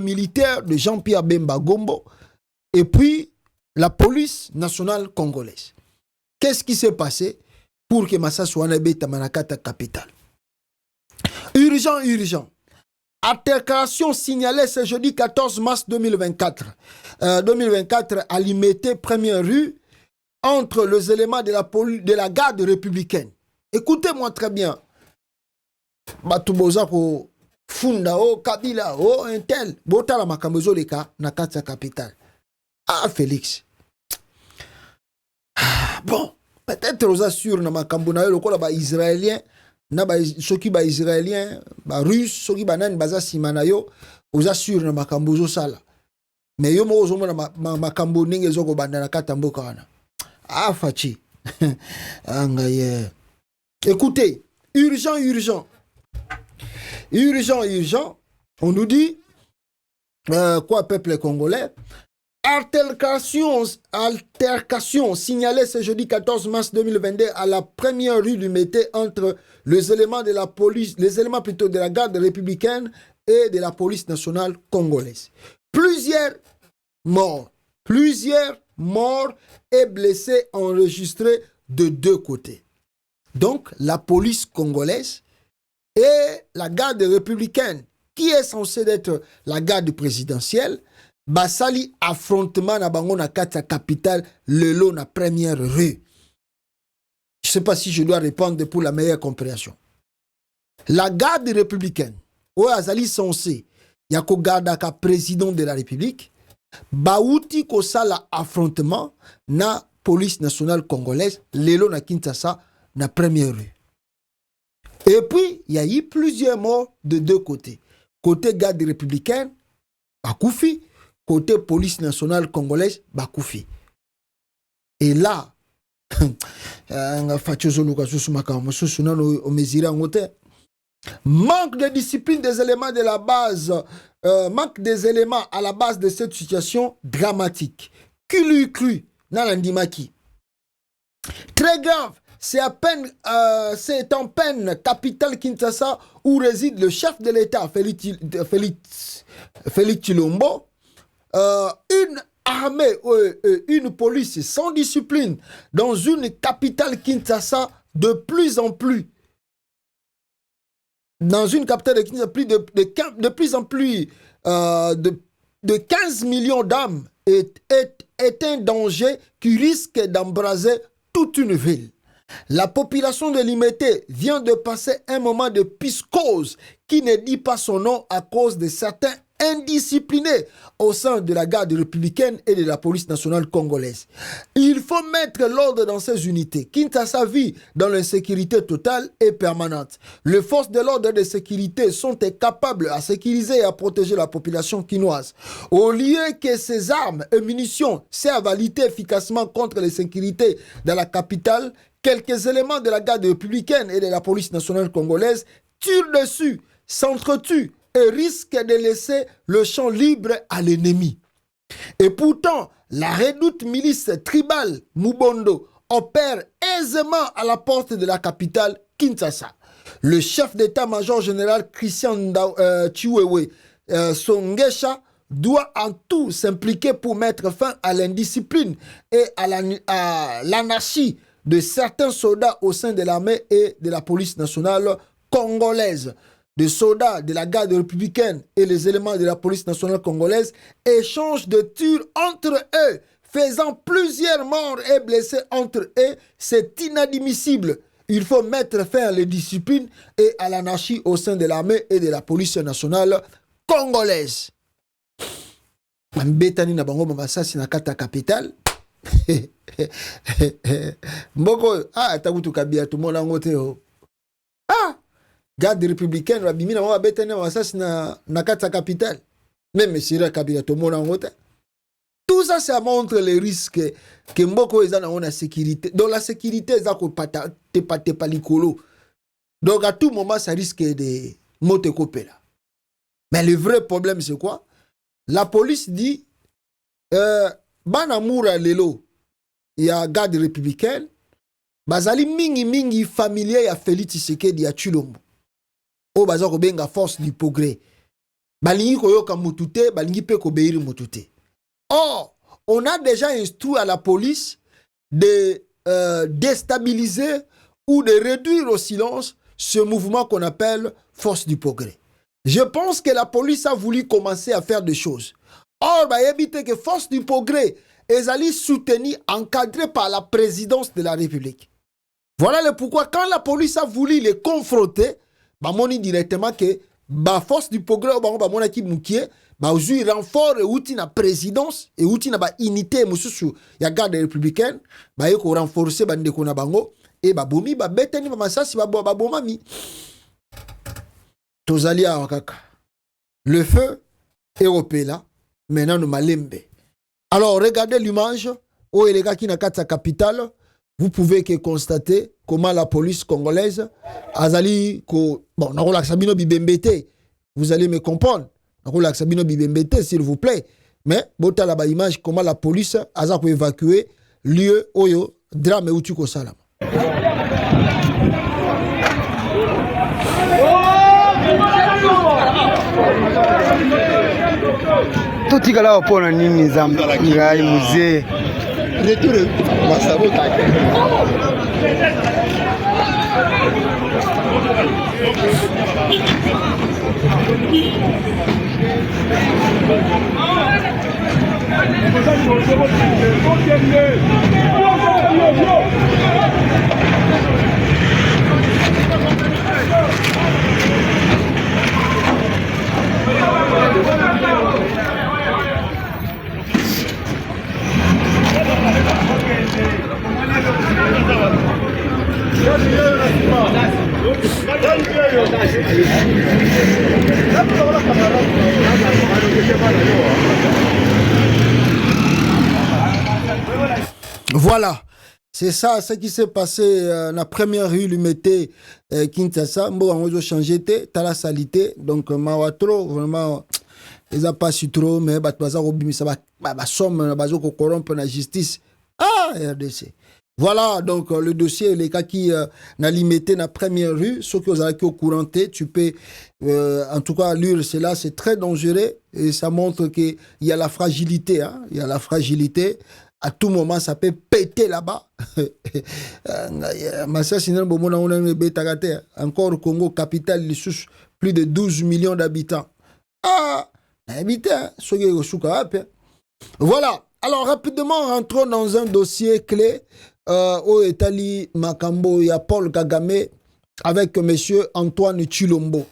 militaire de Jean-Pierre Bemba Gombo et puis la police nationale congolaise. Qu'est-ce qui s'est passé pour que Massa soit en Manakata capitale? Urgent. Altercation signalée ce jeudi 14 mars 2024. 2024 à Limité, première rue, entre les éléments de la garde républicaine. Écoutez-moi très bien. Batuboza ko Funda o Kabila o Intel. Bota la makamozo leka na kata capitale. Ah Félix. Bon, peut-être aux assure na makambo na yo lokola ba israélien. Na ba soki ba israélien, ba russe, soki ba nan baza simana yo, aux assure na makambo zo sala. Mais yo mo ozomo na makambo ninge zoko banda na kata mboka wana. Ah fachi. Angaye. Écoutez, urgent. On nous dit quoi peuple congolais? Altercation signalée ce jeudi 14 mars 2022 à la première rue du Mété entre les éléments de la police, les éléments plutôt de la garde républicaine et de la police nationale congolaise. Plusieurs morts et blessés enregistrés de deux côtés. Donc la police congolaise et la garde républicaine, qui est censée être la garde présidentielle, basali affrontement na bango na kata capitale lelo na première rue. Je ne sais pas si je dois répondre pour la meilleure compréhension. La garde républicaine, ou azali censé yako garda ka président de la République, bauti ko sala affrontement na police nationale congolaise lelo na Kinshasa na première rue. Et puis il y a eu plusieurs morts de deux côtés. Côté garde républicaine, bakoufi. Côté police nationale congolaise, bakoufi. Et là, manque de discipline des éléments de la base, manque des éléments à la base de cette situation dramatique. Qui lui cru, Nalandimaki? Très grave, c'est en peine capitale Kinshasa où réside le chef de l'État, Félix Tshilombo. Une armée, une police sans discipline dans une capitale Kinshasa de plus en plus. Dans une capitale de Kinshasa, de plus en plus de 15 millions d'âmes est un danger qui risque d'embraser toute une ville. La population de Limité vient de passer un moment de psychose qui ne dit pas son nom à cause de certains indisciplinés au sein de la garde républicaine et de la police nationale congolaise. Il faut mettre l'ordre dans ces unités. Kinshasa vit dans l'insécurité totale et permanente. Les forces de l'ordre et de sécurité sont incapables à sécuriser et à protéger la population quinoise. Au lieu que ces armes et munitions servent à lutter efficacement contre l'insécurité dans la capitale, quelques éléments de la garde républicaine et de la police nationale congolaise tirent dessus, s'entretuent et risquent de laisser le champ libre à l'ennemi. Et pourtant, la redoute milice tribale Mubondo opère aisément à la porte de la capitale Kinshasa. Le chef d'état-major général Christian Chiwewe Songesha doit en tout s'impliquer pour mettre fin à l'indiscipline et à l'anarchie de certains soldats au sein de l'armée et de la police nationale congolaise. Des soldats de la garde républicaine et les éléments de la police nationale congolaise échangent de tirs entre eux, faisant plusieurs morts et blessés entre eux. C'est inadmissible. Il faut mettre fin à l'indiscipline et à l'anarchie au sein de l'armée et de la police nationale congolaise. Mbetani na bango masasi na kata capitale. Mboko takutu kabia tumona ngote ho. Garde républicaine rabimina mwa betene masasi na kata capitale. Même si la kabila tumona ngote. Tout ça, ça montre les risques que Mboko est dans la sécurité. Donc la sécurité est pas likolo. Donc à tout moment, ça risque de monter copier là. Mais le vrai problème, c'est quoi? La police dit, Banamoura Lelo, il y a garde républicaine, bazali mingi familier ya Félix Tshisekedi ya Tshilombo. O bazako benga force du progrès. balingi koyoka mutute, balingi pe kobeiri mutute. Or, on a déjà instruit à la police de déstabiliser ou de réduire au silence ce mouvement qu'on appelle force du progrès. Je pense que la police a voulu commencer à faire des choses. Or, bah, éviter que force du progrès est allée soutenir, encadrée par la présidence de la République. Voilà le pourquoi, quand la police a voulu les confronter, bah, on dit directement que bah, force du progrès, bah, on a qui moukié, bah, aujourd'hui, renfort et outil na présidence et outil na ba unité, monsieur, ya garde républicaine, bah, yoko renforcer, bah, ndeko na bango, et bah, bomi, bah, beteni, bah, masasi, bah, bomami. Tozali à wakaka. Le feu est opé là, maintenant nous malembe. Alors, regardez l'image, où est les gars qui n'a qu'à sa capitale, vous pouvez que constater comment la police congolaise azali ko bon nakola sabino bibembete, vous allez me comprendre. Nakola sabino bibembete s'il vous plaît. Mais bota la ba image comment la police aza ko évacuer lieu oyo drame uti ko sala. Totikala opona nini nzambe ngai muzee Retour masabota. Voilà, c'est ça, ce qui s'est passé dans la première rue, Lumete, Kinshasa. Bon, on a changé, t'as la salité, donc Mawatro, vraiment, ils n'ont pas su trop, mais ça va somme, ko corrompre la justice. Ah, RDC. Voilà, donc le dossier, les cas qui n'a limité la première rue, ceux qui ont au courant, tu peux, en tout cas, lire cela, c'est très dangereux et ça montre qu'il y a la fragilité, hein, il y a la fragilité. À tout moment, ça peut péter là-bas. Encore Congo, capitale, plus de 12 millions d'habitants. Ah, habitants, voilà. Alors, rapidement, rentrons dans un dossier clé au Italie Makambo. Il y a Paul Kagame avec M. Antoine Tshilombo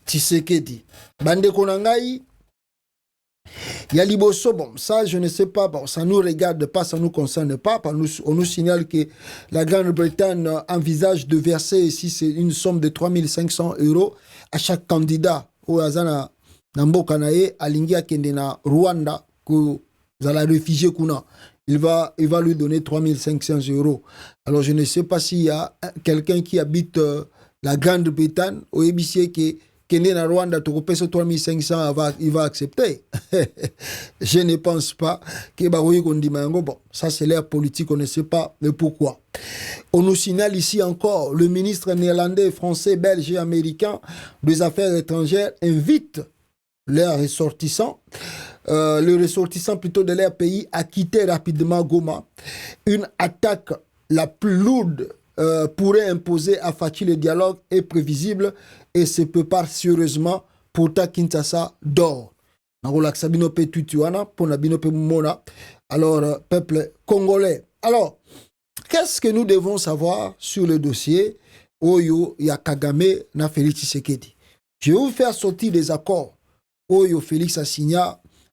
Tshisekedi. Bande Konangai. Il y a Liboso, bon, ça je ne sais pas, bon, ça ne nous regarde pas, ça ne nous concerne pas. On nous signale que la Grande-Bretagne envisage de verser ici une somme de 3500 € à chaque candidat au Azana Namboka Nae, à Lingia Kendena, Rwanda, que la réfugié Kuna. Il va lui donner 3500 €. Alors je ne sais pas s'il y a quelqu'un qui habite la Grande-Bretagne au EBC qui est dans Rwanda, tu repères 3500, il va accepter. Je ne pense pas que bon, ça c'est l'air politique, on ne sait pas le pourquoi. On nous signale ici encore, le ministre néerlandais, français, belge et américain des Affaires étrangères invite leurs ressortissants, le ressortissant plutôt de leur pays, à quitter rapidement Goma. Une attaque la plus lourde pourrait imposer à Fatih le dialogue est prévisible et se prépare sérieusement. Pourtant Kinshasa dort. Alors, peuple congolais. Alors, qu'est-ce que nous devons savoir sur le dossier Oyo Yakagame na Félix Tshisekedi? Je vais vous faire sortir des accords Oyo Félix a signé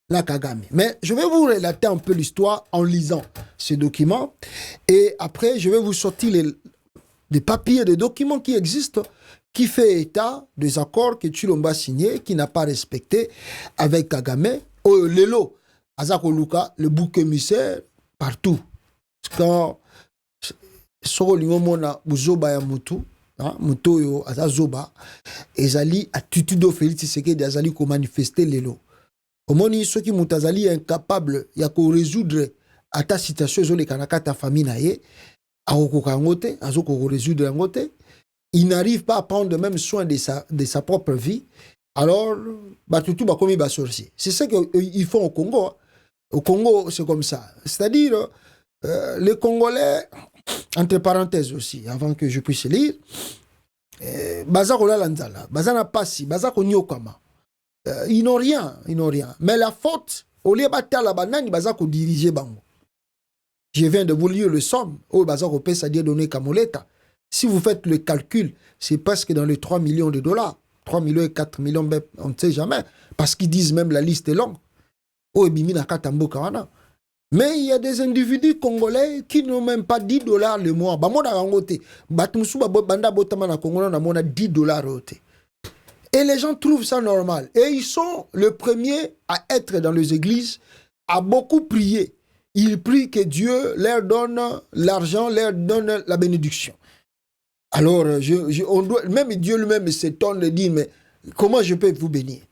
la Kagame. Mais je vais vous relater un peu l'histoire en lisant ces documents. Et après, je vais vous sortir des papiers, des documents qui existent, qui fait état des accords que Tshilombo a signés, qui n'a pas respecté avec Kagame. Lelo, Azako Luka, le bouc émissaire, partout. Quand Soro Mona Uzoba ya Mutu, Mutoyo, Azazoba, Ezali, attitude Félix Tshisekedi, Azali, ko manifester Lelo. Omoni soki mutazali incapable ya ko résoudre à ta situation zo le kanaka ta famille na ye akokoka ngote azoko ko résoudre ngote, il n'arrive pas à prendre même soin de sa propre vie Alors, Batutu va commis sorcier. C'est ce qu'ils font au Congo. Hein. Au Congo, c'est comme ça. C'est-à-dire, les Congolais, entre parenthèses aussi, avant que je puisse lire, Bazakola Lanzala, Bazana Passi, Bazako Nyokama. Ils n'ont rien, ils n'ont rien. Mais la faute, au lieu de la banane, Bazako diriger Bango. Je viens de vous lire le somme. Oh, Bazako peut c'est-à-dire donner Kamoleta. Si vous faites le calcul, c'est presque dans les 3 millions de dollars. 3 millions et 4 millions, on ne sait jamais. Parce qu'ils disent même la liste est longue. Oh, Bimina Katambo Kawana. Mais il y a des individus congolais qui n'ont même pas 10 dollars le mois. Et les gens trouvent ça normal. Et ils sont les premiers à être dans les églises, à beaucoup prier. Ils prient que Dieu leur donne l'argent, leur donne la bénédiction. Alors, même Dieu lui-même s'étonne de dire, mais comment je peux vous bénir?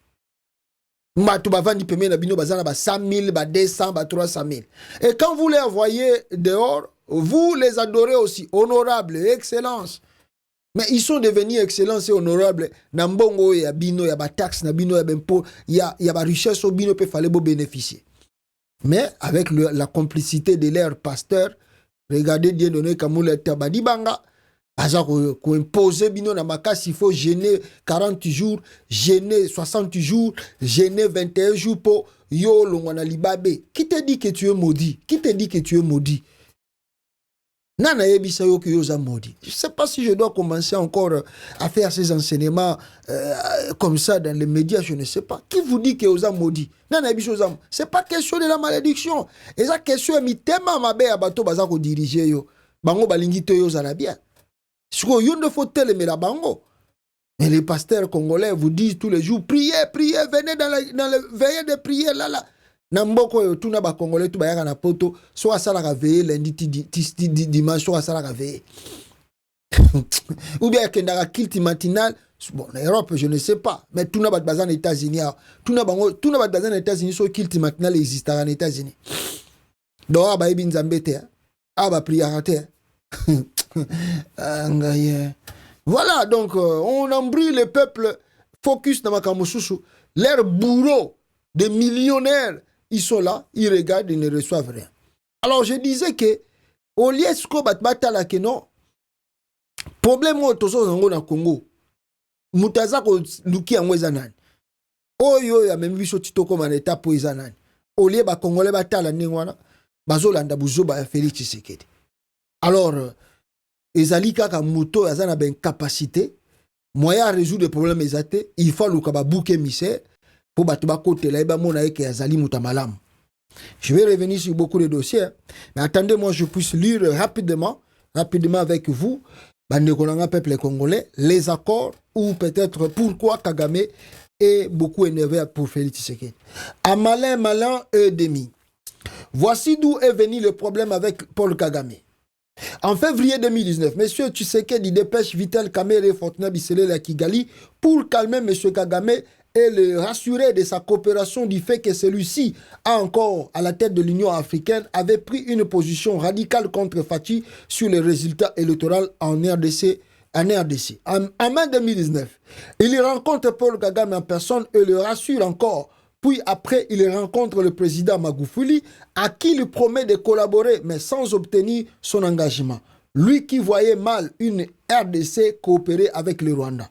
100 000, 200 000, 300 000. Et quand vous les voyez dehors, vous les adorez aussi, honorables, excellence. Mais ils sont devenus excellents et honorables. Nambongo, il y a bino, il y a taxe, il y a bimpo, il y a richesse au bino, il fallait bénéficier. Mais avec la complicité de leurs pasteurs, regardez Dieu donné comme le tabadi banga. Qu'on impose bino na makas, il faut gêner 40 jours, gêner 60 jours, gêner 21 jours pour yo longwana libabe. Qui te dit que tu es maudit? Qui te dit que tu es maudit? Nana yebisa yo que yo za maudit. Je ne sais pas si je dois commencer encore à faire ces enseignements comme ça dans les médias, je ne sais pas. Qui vous dit que yo za maudit? Nana yebisa yo za. C'est pas question de la malédiction. Et ça question est mi tema mabe ya bato baza ko diriger yo. Bango balingi to yo za la bien. Mais les pasteurs congolais vous disent tous les jours, priez, priez, venez dans le veillée de prière là. Namboko tout na ba congolais tout ba na poto, soit ça la veillée lundi dimanche, soit ça la veillée. Ou bien qu'il y a un culte matinal, bon, en Europe, je ne sais pas, mais tout na ba bazan aux États-Unis, tout na ba bazan aux États-Unis, soit culte matinal existe en États-Unis. Donc ba ibin zambete, ba prière. Voilà, donc on embrouille le peuple, focus dans Makamoussousou. Leurs bourreaux, des millionnaires, ils sont là, ils regardent, ils ne reçoivent rien. Alors je disais que, au lieu de ce qu'on batala que non, problème au toso zango na Congo, mutaza ko luki en wezanan. Oyo ya même biso titoko maneta po ezanan. Au lieu ba Congolais batala ningwana, bazolanda buzo ba Félix Tshisekedi. Alors, ezali kaka moto azana ben capacité moyen à résoudre les problèmes ezate il faut le kaba bouquet misère pour bato ba côté là ba mona eke azali mutamalam. Je vais revenir sur beaucoup de dossiers, mais attendez-moi je puisse lire rapidement avec vous bande kolanga peuple congolais les accords ou peut-être pourquoi Kagame est beaucoup énervé pour Félix Tshisekedi. À malin et demi. Voici d'où est venu le problème avec Paul Kagame. En février 2019, M. Tshisekedi dépêche Vital Kamerhe et Fortuna Bisselela à Kigali pour calmer M. Kagame et le rassurer de sa coopération du fait que celui-ci, encore à la tête de l'Union africaine, avait pris une position radicale contre Fachi sur les résultats électoraux en RDC. En mai 2019, il rencontre Paul Kagame en personne et le rassure encore. Puis après, il rencontre le président Magufuli, à qui il promet de collaborer, mais sans obtenir son engagement. Lui qui voyait mal une RDC coopérer avec le Rwanda.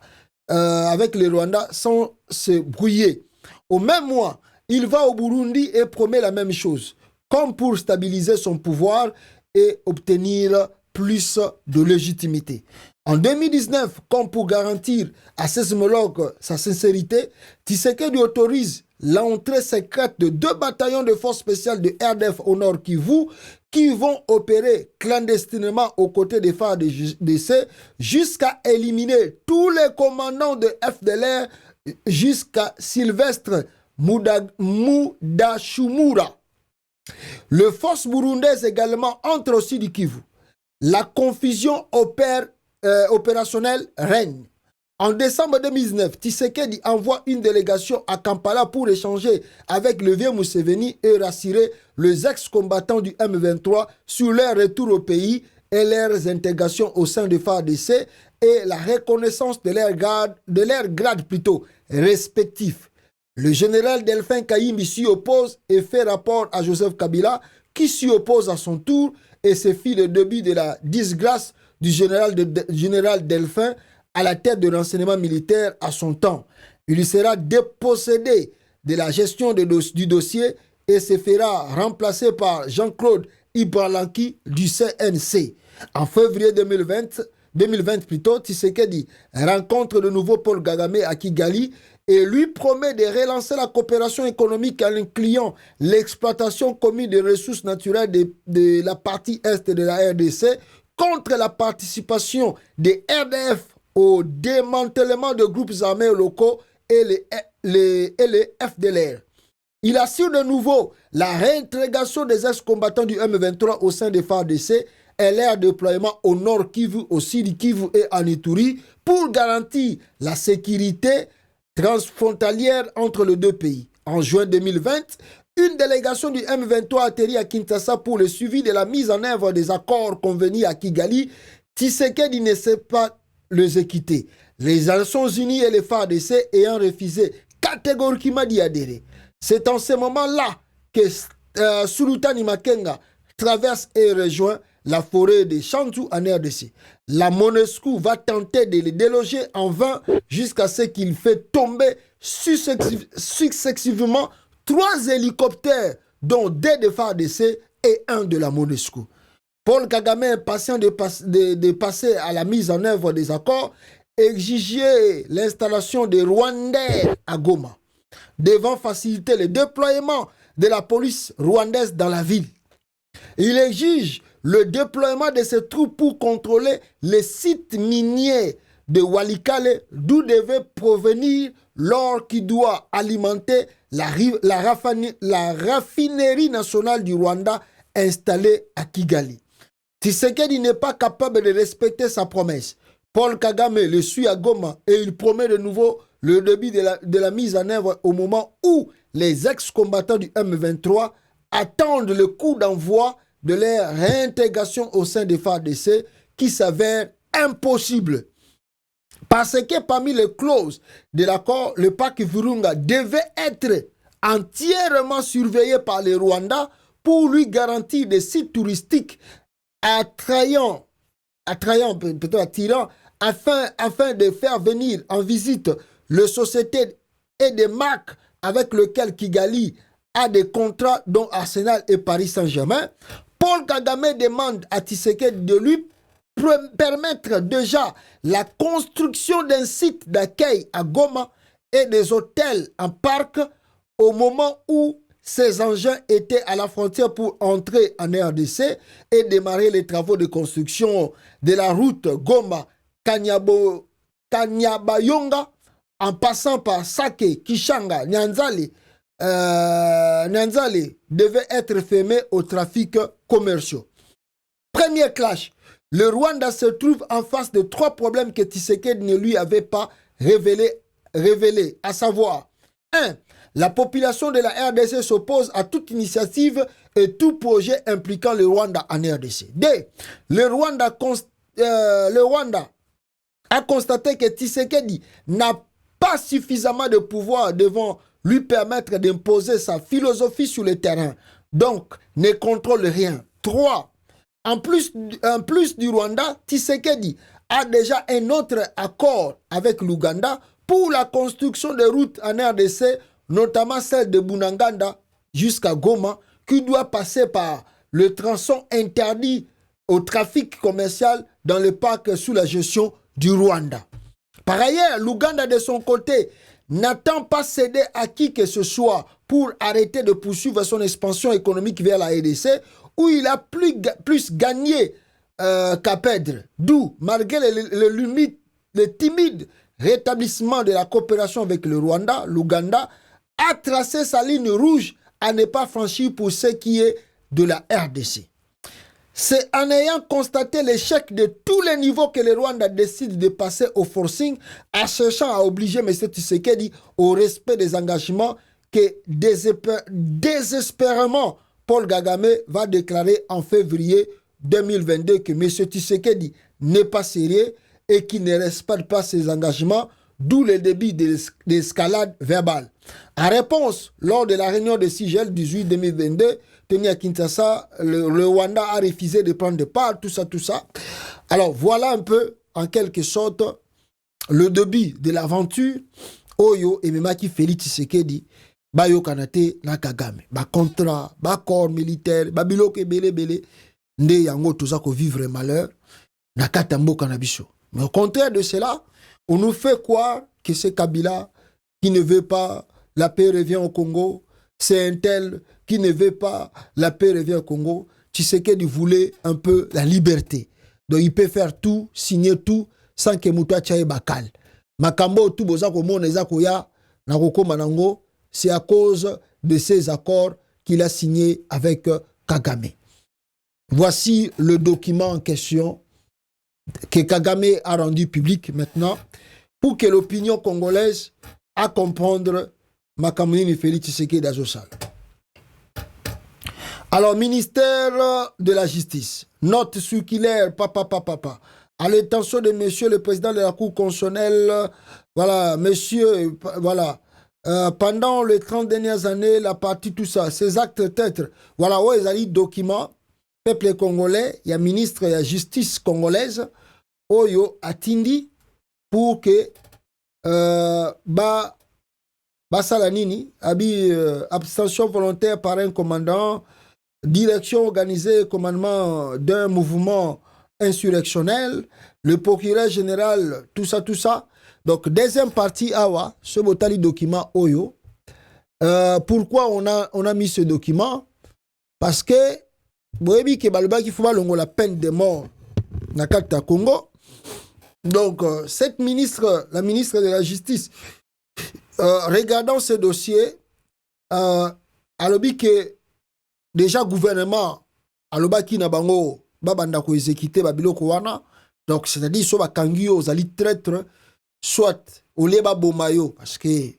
Sans se brouiller. Au même mois, il va au Burundi et promet la même chose, comme pour stabiliser son pouvoir et obtenir plus de légitimité. En 2019, comme pour garantir à ses homologues sa sincérité, Tshisekedi autorise l'entrée secrète de 2 bataillons de forces spéciales de RDF au Nord Kivu qui vont opérer clandestinement aux côtés des FARDC jusqu'à éliminer tous les commandants de FDLR jusqu'à Sylvestre Mudachumura. Les forces burundaises également entrent aussi du Kivu. La confusion opérationnelle règne. En décembre 2019, Tshisekedi envoie une délégation à Kampala pour échanger avec le vieux Museveni et rassurer les ex-combattants du M23 sur leur retour au pays et leurs intégrations au sein de FARDC et la reconnaissance de leur grade plutôt respectif. Le général Delphin Kayimbi s'y oppose et fait rapport à Joseph Kabila qui s'y oppose à son tour et ce fit le début de la disgrâce du général Delphin à la tête de l'enseignement militaire à son temps. Il lui sera dépossédé de la gestion du dossier et se fera remplacer par Jean-Claude Ibalanki du CNC. En février 2020 plutôt, Tshisekedi rencontre de nouveau Paul Kagame à Kigali et lui promet de relancer la coopération économique en incluant l'exploitation commune des ressources naturelles de la partie est de la RDC contre la participation des RDF au démantèlement de groupes armés locaux et les FDLR. Il assure de nouveau la réintégration des ex-combattants du M23 au sein des FARDC et leur déploiement au Nord Kivu, au Sud Kivu et en Ituri pour garantir la sécurité transfrontalière entre les deux pays. En juin 2020, une délégation du M23 atterrit à Kinshasa pour le suivi de la mise en œuvre des accords convenus à Kigali. Tshisekedi ne sait pas les quitter. Les Nations Unies et les FARDC ayant refusé catégoriquement d'y adhérer. C'est en ce moment-là que Sultani Makenga traverse et rejoint la forêt de Chantou en RDC. La MONUSCO va tenter de les déloger en vain jusqu'à ce qu'il fait tomber successivement 3 hélicoptères, dont 2 de FARDC et 1 de la MONUSCO. Paul Kagame, impatient de passer à la mise en œuvre des accords, exigeait l'installation des Rwandais à Goma, devant faciliter le déploiement de la police rwandaise dans la ville. Il exige le déploiement de ces troupes pour contrôler les sites miniers de Walikale, d'où devait provenir l'or qui doit alimenter la raffinerie nationale du Rwanda installée à Kigali. Tshisekedi n'est pas capable de respecter sa promesse. Paul Kagame le suit à Goma et il promet de nouveau le début de la mise en œuvre au moment où les ex-combattants du M23 attendent le coup d'envoi de leur réintégration au sein des FARDC qui s'avère impossible. Parce que parmi les clauses de l'accord, le parc Virunga devait être entièrement surveillé par les Rwandais pour lui garantir des sites touristiques attrayants afin de faire venir en visite les sociétés et des marques avec lesquelles Kigali a des contrats dont Arsenal et Paris Saint-Germain. Paul Kagame demande à Tshisekedi de lui permettre déjà la construction d'un site d'accueil à Goma et des hôtels en parc au moment où ces engins étaient à la frontière pour entrer en RDC et démarrer les travaux de construction de la route Goma-Kanyabayonga en passant par Sake, Kishanga, Nyanzale. Nyanzale devait être fermé au trafic commercial. Premier clash. Le Rwanda se trouve en face de 3 problèmes que Tshisekedi ne lui avait pas révélés, à savoir 1. La population de la RDC s'oppose à toute initiative et tout projet impliquant le Rwanda en RDC. 2. Le Rwanda a constaté que Tshisekedi n'a pas suffisamment de pouvoir devant lui permettre d'imposer sa philosophie sur le terrain. Donc, ne contrôle rien. 3. En plus du Rwanda, Tshisekedi a déjà un autre accord avec l'Ouganda pour la construction de routes en RDC, notamment celle de Bunagana jusqu'à Goma, qui doit passer par le tronçon interdit au trafic commercial dans le parc sous la gestion du Rwanda. Par ailleurs, l'Ouganda de son côté n'attend pas céder à qui que ce soit pour arrêter de poursuivre son expansion économique vers la RDC, où il a plus gagné qu'à perdre. D'où, malgré le timide rétablissement de la coopération avec le Rwanda, l'Ouganda a tracé sa ligne rouge à ne pas franchir pour ce qui est de la RDC. C'est en ayant constaté l'échec de tous les niveaux que le Rwanda décide de passer au forcing, en cherchant à obliger M. Tshisekedi au respect des engagements que désespérément Paul Kagame va déclarer en février 2022 que M. Tshisekedi n'est pas sérieux et qui ne respecte pas ses engagements, d'où le début d'escalade verbale. En réponse, lors de la réunion de CIGEL 18 2022, tenue à Kinshasa, le Rwanda a refusé de prendre part, tout ça, tout ça. Alors, voilà un peu, en quelque sorte, le début de l'aventure. Oyo et Memaki Félix Tshisekedi, Bayo Kanate na Kagame. Ba contrat, ba corps militaire, ba biloke bele bele. Nde yango tozako vivre malheur. Na katambo kanabiso. Mais au contraire de cela, on nous fait croire que c'est Kabila qui ne veut pas la paix revient au Congo. C'est un tel qui ne veut pas la paix revient au Congo. Tshisekedi voulait un peu la liberté. Donc il peut faire tout, signer tout, sans que Moutoua Tchaye Bakal. Makambo tout boza ko mona eza ko ya na kokoma nango, c'est à cause de ces accords qu'il a signés avec Kagame. Voici le document en question que Kagame a rendu public maintenant pour que l'opinion congolaise a comprendre Makamuni Félix Tshisekedi Azosal. Alors, ministère de la Justice, note circulaire, papa. À l'intention de monsieur le président de la Cour constitutionnelle, voilà, monsieur, voilà, pendant les 30 dernières années, la partie, tout ça, ces actes peut-être, voilà, où ils ont dit document, peuple congolais, il y a ministre, il y a justice congolaise, Oyo Atindi, pour que, Salanini, abstention volontaire par un commandant, direction organisée, commandement d'un mouvement insurrectionnel, le procureur général, tout ça. Donc, deuxième partie, awa, ce botali document Oyo. Pourquoi on a mis ce document? Parce que, boyebi ke baluba ki faut longo la peine de mort na kata Congo. Donc, cette ministre, la ministre de la Justice, regardant ce dossier, alobi que déjà gouvernement, aloba ki na bango, babanda ko exécuter babiloko wana, donc c'est-à-dire soit bakangi aux ali traître, soit au leba bomayo, parce que vous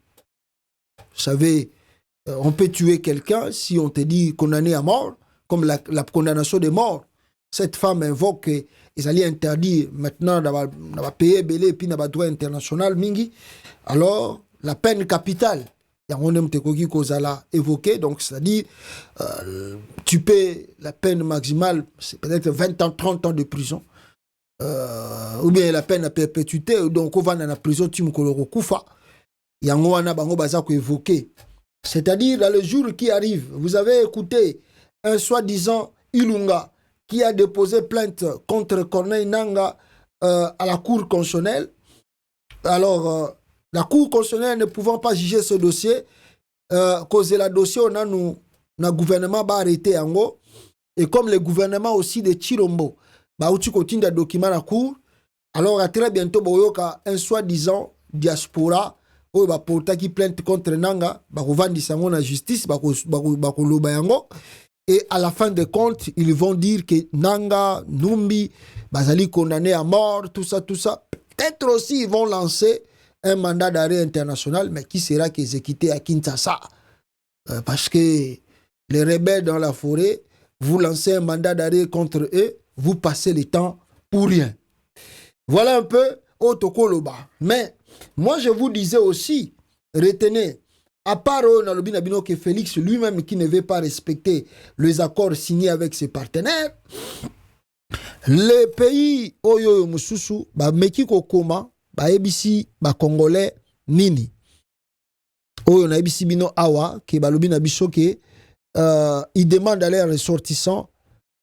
savez, on peut tuer quelqu'un si on te dit condamné à mort, comme la condamnation de mort. Cette femme invoque qu'ils allaient interdire maintenant d'avoir payé belé et puis d'avoir droit international mingi. Alors la peine capitale, on aime évoqué, donc c'est-à-dire tu paies la peine maximale, c'est peut-être 20 ans, 30 ans de prison, ou bien la peine à perpétuité, donc on va dans la prison, tu me colores kufa. Yango wana bango bazako évoqué. C'est-à-dire dans le jour qui arrive, vous avez écouté un soi-disant Ilunga qui a déposé plainte contre Corneille Nangaa à la Cour constitutionnelle. Alors, la Cour constitutionnelle ne pouvant pas juger ce dossier, cause la dossier, on a nous, le gouvernement va arrêter Yango. Et comme le gouvernement aussi de Chirombo, bah, où tu continues des documents à la Cour, alors à très bientôt, boyoka un soi-disant diaspora, où bah porter qui plainte contre Nangaa, bah vendre sango na justice, bah loba yango. Et à la fin de compte, ils vont dire que Nangaa, Numbi, bazali condamné à mort, tout ça. Peut-être aussi ils vont lancer un mandat d'arrêt international, mais qui sera exécuté à Kinshasa. Parce que les rebelles dans la forêt, vous lancez un mandat d'arrêt contre eux, vous passez le temps pour rien. Voilà un peu Otokoloba. Mais moi, je vous disais aussi, retenez, à part Nalobinabino que Félix lui-même qui ne veut pas respecter les accords signés avec ses partenaires, les pays Oyo Mususu, Meki Kokoma, ebisi ba Congolais nini oyo na ebisi bino awa ke balobi na biso ke ils demandent à leurs ressortissants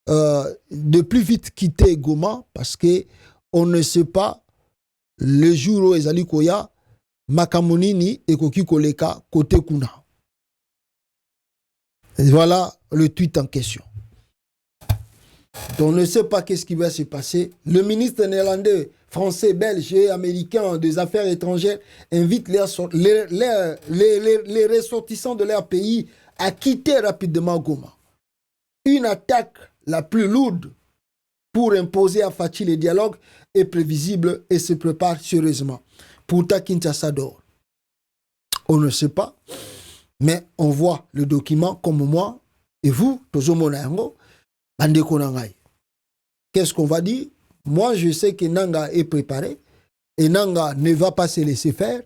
de plus vite quitter Goma parce que on ne sait pas le jour où ezali koya makamonini ekoki koleka côté kuna. Et voilà le tweet en question. Donc on ne sait pas qu'est-ce qui va se passer. Le ministre néerlandais, français, belge et américain des affaires étrangères invite les ressortissants de leur pays à quitter rapidement Goma. Une attaque la plus lourde pour imposer à Fachi le dialogue est prévisible et se prépare sérieusement. Pourtant, Kinshasa dort. On ne sait pas, mais on voit le document comme moi et vous, Tozo Monayango, Bande Konangai. Qu'est-ce qu'on va dire? moi je sais que Nanga est préparé et Nanga ne va pas se laisser faire.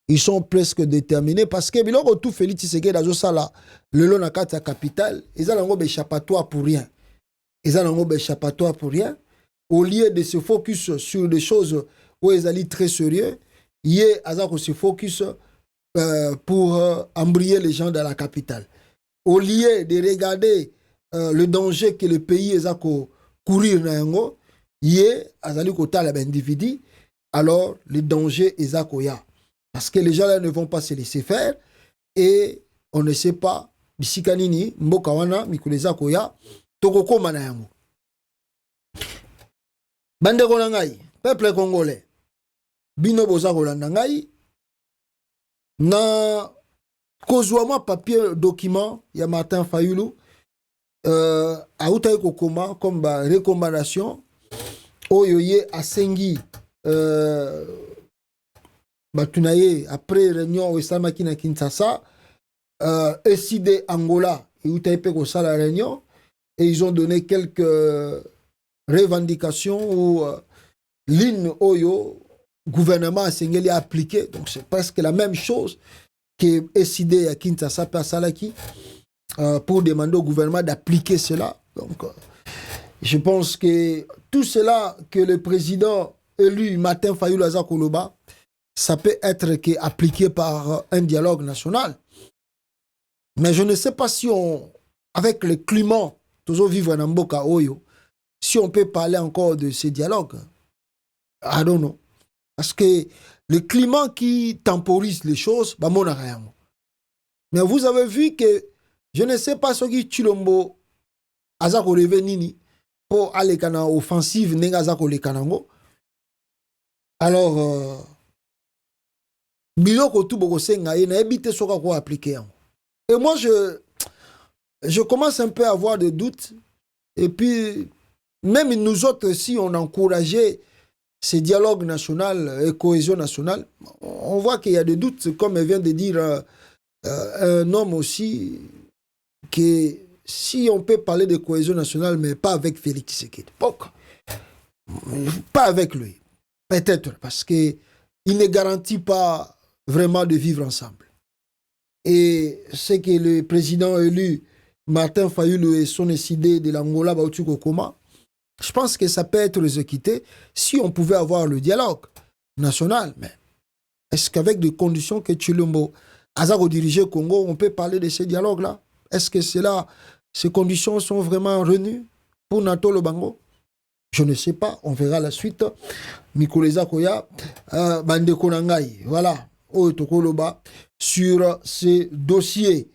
Ils sont presque déterminés parce que biloko tout Félix Tshisekedi dans sala le long nakata capitale, ils ont un échappatoire pour rien. Ils ont un échappatoire pour rien. Au lieu de se focus sur des choses où ils allaient très sérieux, ils se focus pour embrayer les gens dans la capitale. Au lieu de regarder le danger que le pays a courir dans yango, ils allaient côté l'individu, alors le danger est à koya. Parce que les gens là ne vont pas se laisser faire et on ne sait pas bisikanini mboka wana mikuleza koya tokoko mana yango. Bande ko ngai peuple congolais bino boza kolanda ngai na kozwa papier document ya Martin Fayulu auta kokoma comme ba recommandation oyo ye asengi Batunaye, après réunion au Samaki na Kinshasa, SID Angola, et où la réunion, et ils ont donné quelques revendications ou lignes Oyo, gouvernement a Sengeli a appliqué. Donc c'est presque la même chose que SID à Kinshasa, Salaki, pour demander au gouvernement d'appliquer cela. Donc je pense que tout cela que le président élu Martin Fayulu Azakoloba, ça peut être appliqué par un dialogue national. Mais je ne sais pas si avec le climat, toujours vivre en Mboka Oyo, si on peut parler encore de ce dialogue. I don't know. Parce que le climat qui temporise les choses, bah mon rien. Mais vous avez vu que je ne sais pas ce qui Chilombo Azako Revenini pour aller kana offensive Nengazako le Kanango. Alors biloko tout boko senga na ebité soka ko appliquer. Et moi je commence un peu à avoir des doutes et puis même nous autres si on encourageait ces dialogues national et cohésion nationale, on voit qu'il y a des doutes comme vient de dire un homme aussi que si on peut parler de cohésion nationale mais pas avec Félix Tshisekedi. Pas avec lui. Peut-être parce que il ne garantit pas vraiment de vivre ensemble. Et c'est que le président élu Martin Fayulu et son décidé de l'Angola Baotuko Koma, je pense que ça peut être exécuté si on pouvait avoir le dialogue national. Mais est-ce qu'avec des conditions que Chilombo Azaro diriger Congo, on peut parler de ces dialogues-là? Est-ce que ces conditions sont vraiment renues pour Nato Lobango? Je ne sais pas, on verra la suite. Mikoleza Koya, Bande Konangai, voilà. Sur ces dossiers.